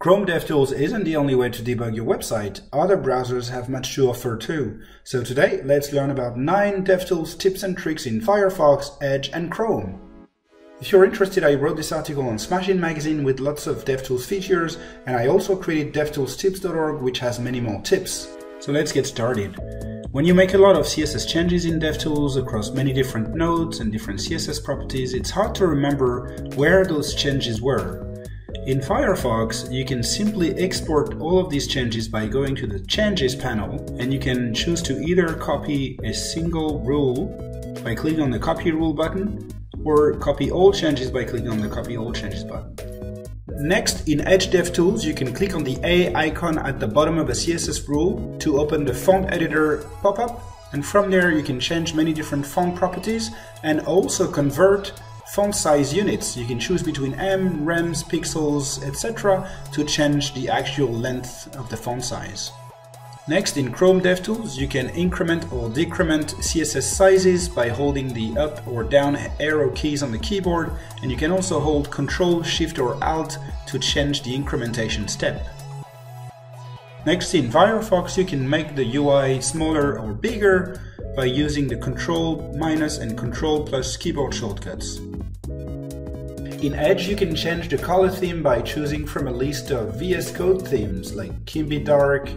Chrome DevTools isn't the only way to debug your website. Other browsers have much to offer too. So today, let's learn about 9 DevTools tips and tricks in Firefox, Edge and Chrome. If you're interested, I wrote this article on Smashing magazine with lots of DevTools features, and I also created devtoolstips.org, which has many more tips. So let's get started. When you make a lot of CSS changes in DevTools across many different nodes and different CSS properties, it's hard to remember where those changes were. In Firefox, you can simply export all of these changes by going to the Changes panel, and you can choose to either copy a single rule by clicking on the Copy Rule button, or copy all changes by clicking on the Copy All Changes button. Next, in Edge DevTools, you can click on the A icon at the bottom of a CSS rule to open the font editor pop-up, and from there you can change many different font properties and also convert font size units. You can choose between em, rems, pixels, etc. to change the actual length of the font size. Next, in Chrome DevTools, you can increment or decrement CSS sizes by holding the up or down arrow keys on the keyboard, and you can also hold Ctrl, Shift or Alt to change the incrementation step. Next, in Firefox, you can make the UI smaller or bigger by using the Ctrl- and Ctrl+ keyboard shortcuts. In Edge, you can change the color theme by choosing from a list of VS Code themes like Kimby Dark,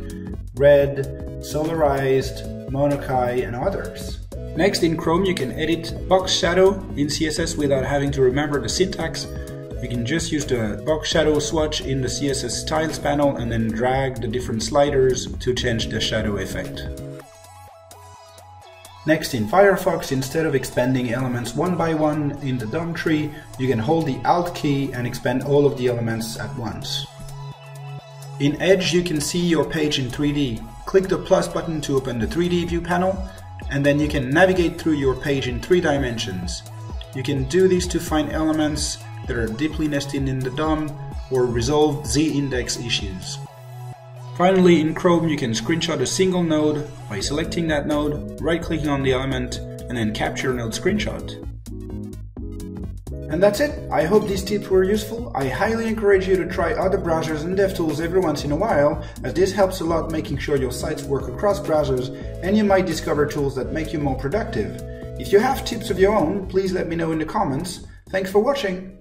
Red, Solarized, Monokai, and others. Next, in Chrome, you can edit box shadow in CSS without having to remember the syntax. You can just use the box shadow swatch in the CSS styles panel and then drag the different sliders to change the shadow effect. Next, in Firefox, instead of expanding elements one by one in the DOM tree, you can hold the Alt key and expand all of the elements at once. In Edge, you can see your page in 3D. Click the plus button to open the 3D view panel, and then you can navigate through your page in 3 dimensions. You can do this to find elements that are deeply nested in the DOM or resolve z-index issues. Finally, in Chrome, you can screenshot a single node by selecting that node, right-clicking on the element, and then capture node screenshot. And that's it. I hope these tips were useful. I highly encourage you to try other browsers and DevTools every once in a while, as this helps a lot making sure your sites work across browsers, and you might discover tools that make you more productive. If you have tips of your own, please let me know in the comments. Thanks for watching.